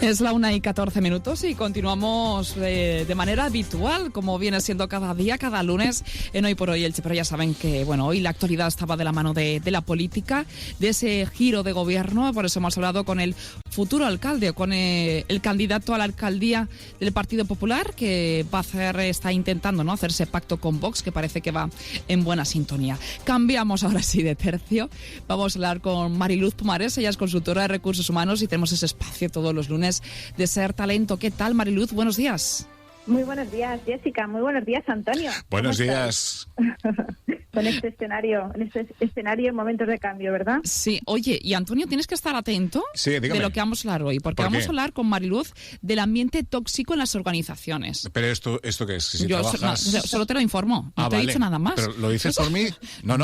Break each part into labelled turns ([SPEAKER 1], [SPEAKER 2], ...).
[SPEAKER 1] Es la 1:14 y continuamos de manera habitual, como viene siendo cada día, cada lunes, en Hoy por Hoy Elche. Pero ya saben que, bueno, hoy la actualidad estaba de la mano de la política, de ese giro de gobierno. Por eso hemos hablado con el futuro alcalde, con el candidato a la alcaldía del Partido Popular, que está intentando, ¿no?, hacerse pacto con Vox, que parece que va en buena sintonía. Cambiamos ahora sí de tercio. Vamos a hablar con Mariluz Pomares. Ella es consultora de recursos humanos y tenemos ese espacio todos los lunes de Ser Talento. ¿Qué tal, Mariluz? Buenos días.
[SPEAKER 2] Muy buenos días, Jessica. Muy buenos días, Antonio.
[SPEAKER 3] Buenos días.
[SPEAKER 2] Con este escenario en momentos de cambio, ¿verdad?
[SPEAKER 1] Sí. Oye, y Antonio, tienes que estar atento de lo que vamos a hablar hoy, porque vamos a hablar con Mariluz del ambiente tóxico en las organizaciones.
[SPEAKER 3] Pero ¿esto qué es? Si
[SPEAKER 1] yo
[SPEAKER 3] trabajas...
[SPEAKER 1] solo te lo informo, no te he dicho nada más.
[SPEAKER 3] ¿Pero lo dices por mí? No.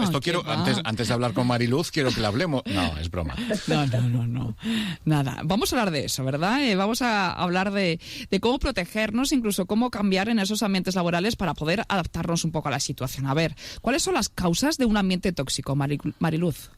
[SPEAKER 3] Esto quiero, antes de hablar con Mariluz, quiero que le hablemos. No, es broma.
[SPEAKER 1] No. Nada, vamos a hablar de eso, ¿verdad? Vamos a hablar de cómo protegernos, incluso cómo cambiar en esos ambientes laborales para poder adaptarnos un poco a la situación. A ver, ¿cuáles son las causas de un ambiente tóxico, Mariluz?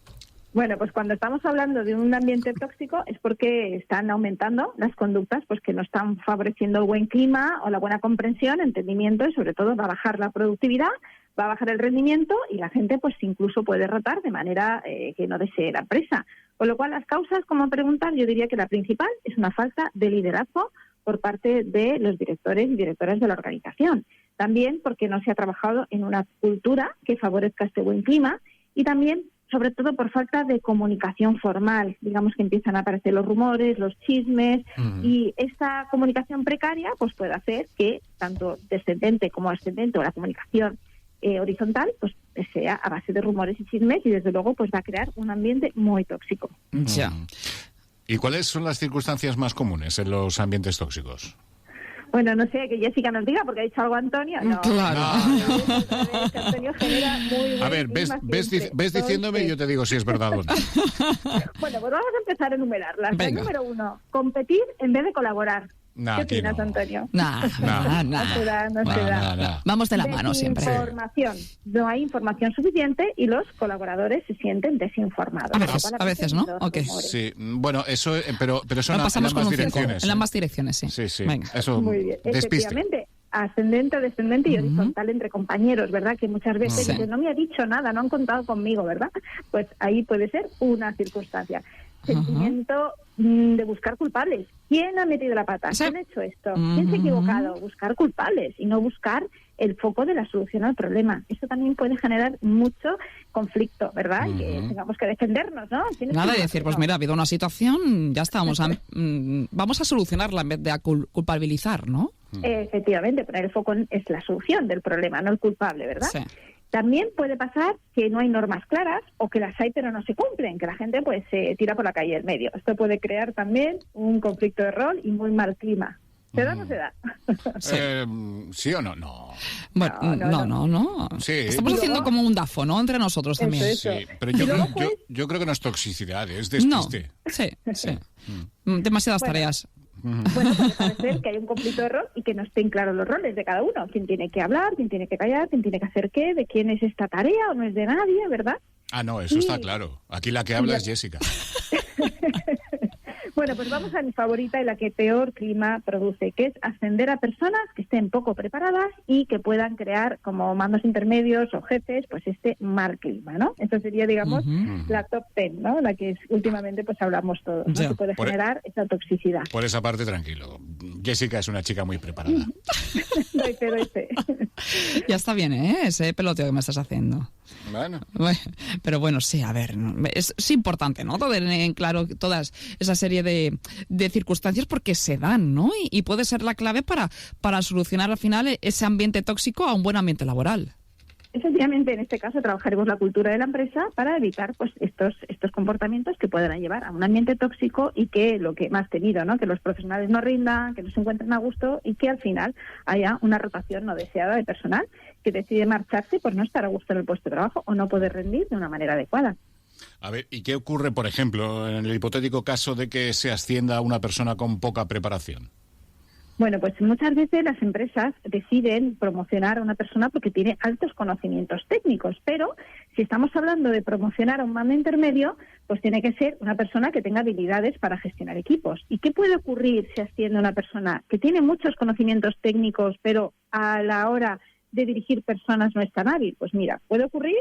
[SPEAKER 2] Bueno, pues cuando estamos hablando de un ambiente tóxico es porque están aumentando las conductas pues que no están favoreciendo el buen clima o la buena comprensión, entendimiento y sobre todo va a bajar la productividad, va a bajar el rendimiento y la gente pues incluso puede rotar de manera que no desee la empresa. Con lo cual las causas, como preguntan, yo diría que la principal es una falta de liderazgo por parte de los directores y directoras de la organización. También porque no se ha trabajado en una cultura que favorezca este buen clima y también, sobre todo, por falta de comunicación formal. Digamos que empiezan a aparecer los rumores, los chismes y esta comunicación precaria pues puede hacer que tanto descendente como ascendente o la comunicación horizontal pues sea a base de rumores y chismes y desde luego pues va a crear un ambiente muy tóxico.
[SPEAKER 1] Ya.
[SPEAKER 3] ¿Y cuáles son las circunstancias más comunes en los ambientes tóxicos?
[SPEAKER 2] Bueno, no sé, que Jessica nos diga, porque ha dicho algo Antonio. No.
[SPEAKER 1] Claro.
[SPEAKER 2] Antonio genera muy
[SPEAKER 3] a ver, ves diciéndome y yo te digo si es verdad o no.
[SPEAKER 2] Bueno, pues vamos a empezar a enumerarlas.
[SPEAKER 1] Venga.
[SPEAKER 2] Número 1, competir en vez de colaborar. ¿Qué opinas, Antonio?
[SPEAKER 1] Nada.
[SPEAKER 2] No se da.
[SPEAKER 1] Vamos de la mano siempre.
[SPEAKER 2] Desinformación. No hay información suficiente y los colaboradores se sienten desinformados.
[SPEAKER 1] A veces, ¿no? Okay.
[SPEAKER 3] Sí, bueno, eso, pero eso en
[SPEAKER 1] pasamos
[SPEAKER 3] ambas direcciones.
[SPEAKER 1] En ambas direcciones, sí.
[SPEAKER 3] Sí.
[SPEAKER 1] Venga.
[SPEAKER 3] Eso,
[SPEAKER 2] muy bien.
[SPEAKER 3] despiste.
[SPEAKER 2] Efectivamente, ascendente, descendente y horizontal entre compañeros, ¿verdad? Que muchas veces dicen, no me ha dicho nada, no han contado conmigo, ¿verdad? Pues ahí puede ser una circunstancia. Sentimiento de buscar culpables. ¿Quién ha metido la pata? ¿Quién ha hecho esto? ¿Quién se ha equivocado? Buscar culpables y no buscar el foco de la solución al problema. Eso también puede generar mucho conflicto, ¿verdad? Y que tengamos que defendernos, ¿no?
[SPEAKER 1] Nada de decir, pues mira, ha habido una situación, ya está, vamos a solucionarla en vez de a culpabilizar, ¿no?
[SPEAKER 2] Efectivamente, poner el foco es la solución del problema, no el culpable, ¿verdad?
[SPEAKER 1] Sí.
[SPEAKER 2] También puede pasar que no hay normas claras o que las hay pero no se cumplen, que la gente pues se tira por la calle en medio. Esto puede crear también un conflicto de rol y muy mal clima. ¿Se da o no se da?
[SPEAKER 3] ¿Sí o no? No.
[SPEAKER 1] Bueno, no.
[SPEAKER 3] Sí.
[SPEAKER 1] Estamos haciendo como un DAFO, ¿no? Entre nosotros también.
[SPEAKER 2] Eso.
[SPEAKER 3] Sí, pero yo creo que no es toxicidad, es despiste.
[SPEAKER 1] No, sí. Demasiadas tareas.
[SPEAKER 2] Bueno, puede parecer que hay un conflicto de rol y que no estén claros los roles de cada uno. ¿Quién tiene que hablar? ¿Quién tiene que callar? ¿Quién tiene que hacer qué? ¿De quién es esta tarea o no es de nadie? ¿Verdad?
[SPEAKER 3] No, eso está claro. Aquí la que habla es Jessica.
[SPEAKER 2] Bueno, pues vamos a mi favorita y la que peor clima produce, que es ascender a personas que estén poco preparadas y que puedan crear como mandos intermedios o jefes, pues este mal clima, ¿no? Eso sería, digamos, la top 10, ¿no? La que últimamente pues hablamos todos, ¿no? Que puede generar esa toxicidad.
[SPEAKER 3] Por esa parte, tranquilo. Jessica es una chica muy preparada.
[SPEAKER 2] Doy fe.
[SPEAKER 1] Ya está bien, ese peloteo que me estás haciendo.
[SPEAKER 3] Bueno,
[SPEAKER 1] pero bueno, sí, a ver, es importante, ¿no? Tener en claro todas esa serie de circunstancias porque se dan, ¿no? Y puede ser la clave para solucionar al final ese ambiente tóxico a un buen ambiente laboral.
[SPEAKER 2] Efectivamente, en este caso trabajaremos la cultura de la empresa para evitar pues estos comportamientos que puedan llevar a un ambiente tóxico y que lo que más temido, ¿no? Que los profesionales no rindan, que no se encuentren a gusto y que al final haya una rotación no deseada de personal que decide marcharse por no estar a gusto en el puesto de trabajo o no poder rendir de una manera adecuada.
[SPEAKER 3] A ver, ¿y qué ocurre, por ejemplo, en el hipotético caso de que se ascienda a una persona con poca preparación?
[SPEAKER 2] Bueno, pues muchas veces las empresas deciden promocionar a una persona porque tiene altos conocimientos técnicos, pero si estamos hablando de promocionar a un mando intermedio, pues tiene que ser una persona que tenga habilidades para gestionar equipos. ¿Y qué puede ocurrir si asciende a una persona que tiene muchos conocimientos técnicos, pero a la hora de dirigir personas no es tan hábil? Pues mira, puede ocurrir,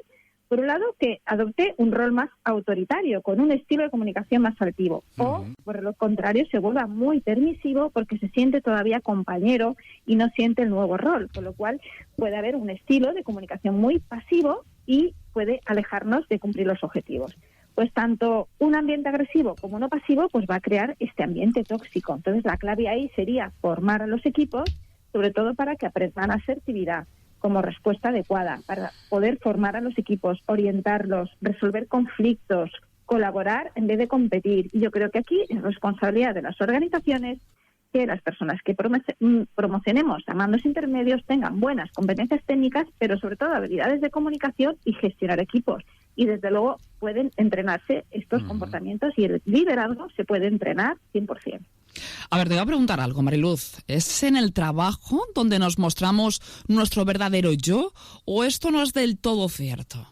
[SPEAKER 2] por un lado, que adopte un rol más autoritario, con un estilo de comunicación más altivo, o, por lo contrario, se vuelva muy permisivo porque se siente todavía compañero y no siente el nuevo rol, con lo cual puede haber un estilo de comunicación muy pasivo y puede alejarnos de cumplir los objetivos. Pues tanto un ambiente agresivo como uno pasivo pues va a crear este ambiente tóxico. Entonces la clave ahí sería formar a los equipos, sobre todo para que aprendan asertividad como respuesta adecuada, para poder formar a los equipos, orientarlos, resolver conflictos, colaborar en vez de competir. Y yo creo que aquí es responsabilidad de las organizaciones que las personas que promocionemos a mandos intermedios tengan buenas competencias técnicas, pero sobre todo habilidades de comunicación y gestionar equipos. Y desde luego pueden entrenarse estos comportamientos y el liderazgo se puede entrenar 100%.
[SPEAKER 1] A ver, te voy a preguntar algo, Mariluz. ¿Es en el trabajo donde nos mostramos nuestro verdadero yo o esto no es del todo cierto?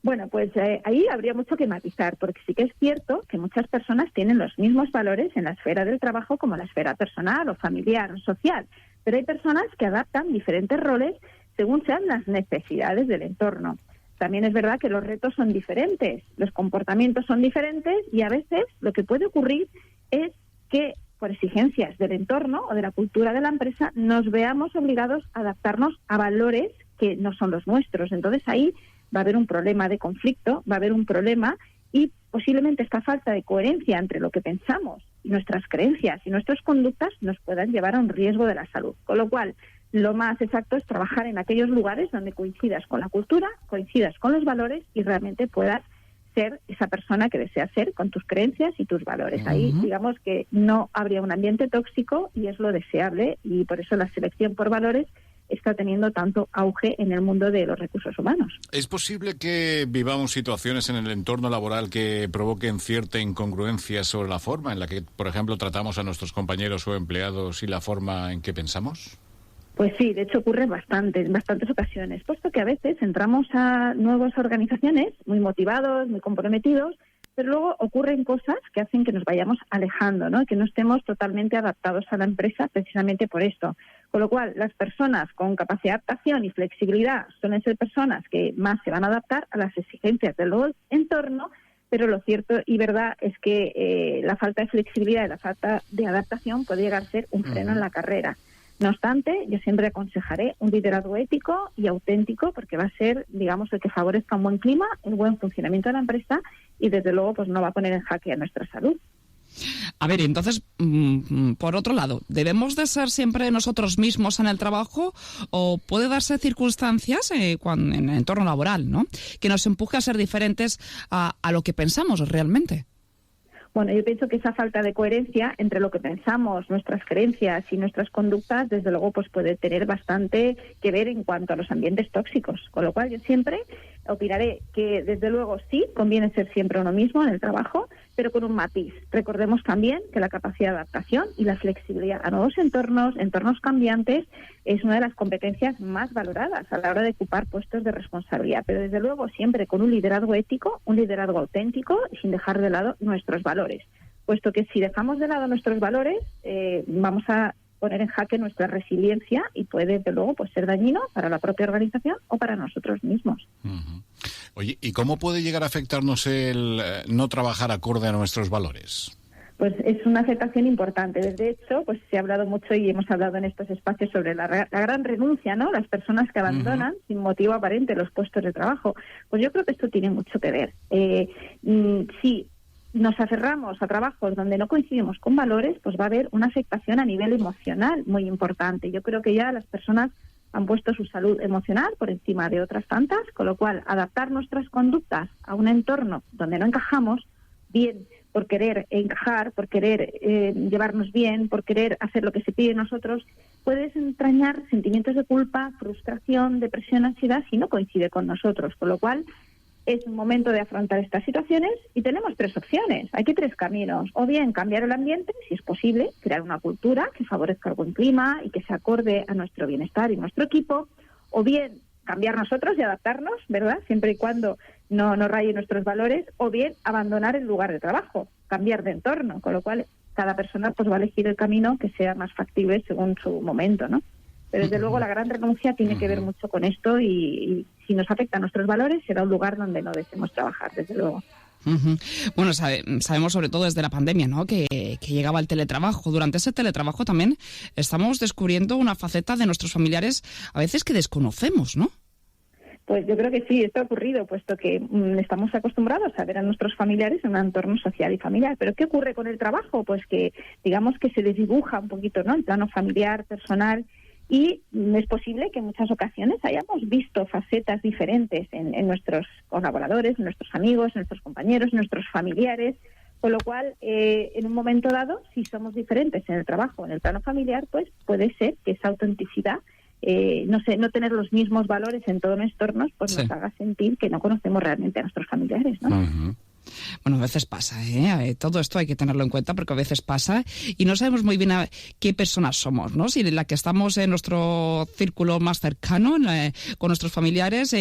[SPEAKER 2] Bueno, pues ahí habría mucho que matizar, porque sí que es cierto que muchas personas tienen los mismos valores en la esfera del trabajo como en la esfera personal o familiar o social, pero hay personas que adaptan diferentes roles según sean las necesidades del entorno. También es verdad que los retos son diferentes, los comportamientos son diferentes y a veces lo que puede ocurrir es que por exigencias del entorno o de la cultura de la empresa nos veamos obligados a adaptarnos a valores que no son los nuestros. Entonces ahí va a haber un problema de conflicto, va a haber un problema y posiblemente esta falta de coherencia entre lo que pensamos y nuestras creencias y nuestras conductas nos puedan llevar a un riesgo de la salud. Con lo cual, lo más exacto es trabajar en aquellos lugares donde coincidas con la cultura, coincidas con los valores y realmente puedas ser esa persona que deseas ser con tus creencias y tus valores. Ahí, digamos que no habría un ambiente tóxico y es lo deseable y por eso la selección por valores está teniendo tanto auge en el mundo de los recursos humanos.
[SPEAKER 3] ¿Es posible que vivamos situaciones en el entorno laboral que provoquen cierta incongruencia sobre la forma en la que, por ejemplo, tratamos a nuestros compañeros o empleados y la forma en que pensamos?
[SPEAKER 2] Pues sí, de hecho ocurre en bastantes ocasiones, puesto que a veces entramos a nuevas organizaciones muy motivados, muy comprometidos, pero luego ocurren cosas que hacen que nos vayamos alejando, ¿no? Que no estemos totalmente adaptados a la empresa precisamente por esto. Con lo cual, las personas con capacidad de adaptación y flexibilidad suelen ser personas que más se van a adaptar a las exigencias del nuevo entorno, pero lo cierto y verdad es que la falta de flexibilidad y la falta de adaptación puede llegar a ser un freno en la carrera. No obstante, yo siempre aconsejaré un liderazgo ético y auténtico porque va a ser, digamos, el que favorezca un buen clima, el buen funcionamiento de la empresa y, desde luego, pues no va a poner en jaque a nuestra salud.
[SPEAKER 1] A ver, entonces, por otro lado, ¿debemos de ser siempre nosotros mismos en el trabajo o puede darse circunstancias en el entorno laboral, ¿no?, que nos empuje a ser diferentes a lo que pensamos realmente?
[SPEAKER 2] Bueno, yo pienso que esa falta de coherencia entre lo que pensamos, nuestras creencias y nuestras conductas, desde luego, pues puede tener bastante que ver en cuanto a los ambientes tóxicos. Con lo cual, yo siempre opinaré que, desde luego, sí, conviene ser siempre uno mismo en el trabajo, pero con un matiz. Recordemos también que la capacidad de adaptación y la flexibilidad a nuevos entornos cambiantes, es una de las competencias más valoradas a la hora de ocupar puestos de responsabilidad. Pero, desde luego, siempre con un liderazgo ético, un liderazgo auténtico y sin dejar de lado nuestros valores. Puesto que si dejamos de lado nuestros valores, vamos a poner en jaque nuestra resiliencia y puede, desde luego, pues ser dañino para la propia organización o para nosotros mismos.
[SPEAKER 3] Oye, ¿y cómo puede llegar a afectarnos el no trabajar acorde a nuestros valores?
[SPEAKER 2] Pues es una afectación importante. De hecho, pues se ha hablado mucho y hemos hablado en estos espacios sobre la gran renuncia, ¿no? Las personas que abandonan sin motivo aparente los puestos de trabajo. Pues yo creo que esto tiene mucho que ver. Sí. Nos aferramos a trabajos donde no coincidimos con valores, pues va a haber una afectación a nivel emocional muy importante. Yo creo que ya las personas han puesto su salud emocional por encima de otras tantas, con lo cual adaptar nuestras conductas a un entorno donde no encajamos, bien por querer encajar, por querer llevarnos bien, por querer hacer lo que se pide de nosotros, puede desentrañar sentimientos de culpa, frustración, depresión, ansiedad si no coincide con nosotros, con lo cual Es un momento de afrontar estas situaciones y tenemos 3 opciones. Hay 3 caminos. O bien cambiar el ambiente, si es posible, crear una cultura que favorezca el buen clima y que se acorde a nuestro bienestar y nuestro equipo. O bien cambiar nosotros y adaptarnos, ¿verdad? Siempre y cuando no raye nuestros valores. O bien abandonar el lugar de trabajo, cambiar de entorno. Con lo cual, cada persona pues va a elegir el camino que sea más factible según su momento, ¿no? Pero desde luego la gran renuncia tiene que ver mucho con esto y si nos afecta a nuestros valores será un lugar donde no deseemos trabajar, desde luego.
[SPEAKER 1] Bueno, sabemos sobre todo desde la pandemia, ¿no?, que llegaba el teletrabajo. Durante ese teletrabajo también estamos descubriendo una faceta de nuestros familiares a veces que desconocemos, ¿no?
[SPEAKER 2] Pues yo creo que sí, esto ha ocurrido, puesto que estamos acostumbrados a ver a nuestros familiares en un entorno social y familiar. ¿Pero qué ocurre con el trabajo? Pues que digamos que se desdibuja un poquito, ¿no?, el plano familiar, personal. Y es posible que en muchas ocasiones hayamos visto facetas diferentes en nuestros colaboradores, en nuestros amigos, en nuestros compañeros, en nuestros familiares, con lo cual, en un momento dado, si somos diferentes en el trabajo, en el plano familiar, pues puede ser que esa autenticidad, no tener los mismos valores en todos los entornos, pues nos haga sentir que no conocemos realmente a nuestros familiares, ¿no?
[SPEAKER 1] Uh-huh. Bueno, a veces pasa, ¿eh? Todo esto hay que tenerlo en cuenta porque a veces pasa y no sabemos muy bien qué personas somos, ¿no? Si la que estamos en nuestro círculo más cercano, con nuestros familiares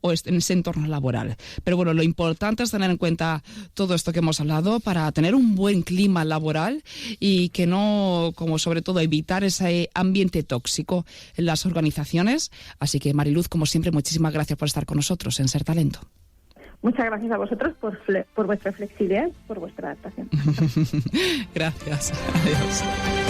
[SPEAKER 1] o en ese entorno laboral. Pero bueno, lo importante es tener en cuenta todo esto que hemos hablado para tener un buen clima laboral y que no, como sobre todo, evitar ese ambiente tóxico en las organizaciones. Así que, Mariluz, como siempre, muchísimas gracias por estar con nosotros en Ser Talento.
[SPEAKER 2] Muchas gracias a vosotros por vuestra flexibilidad, por vuestra adaptación.
[SPEAKER 1] Gracias. Adiós.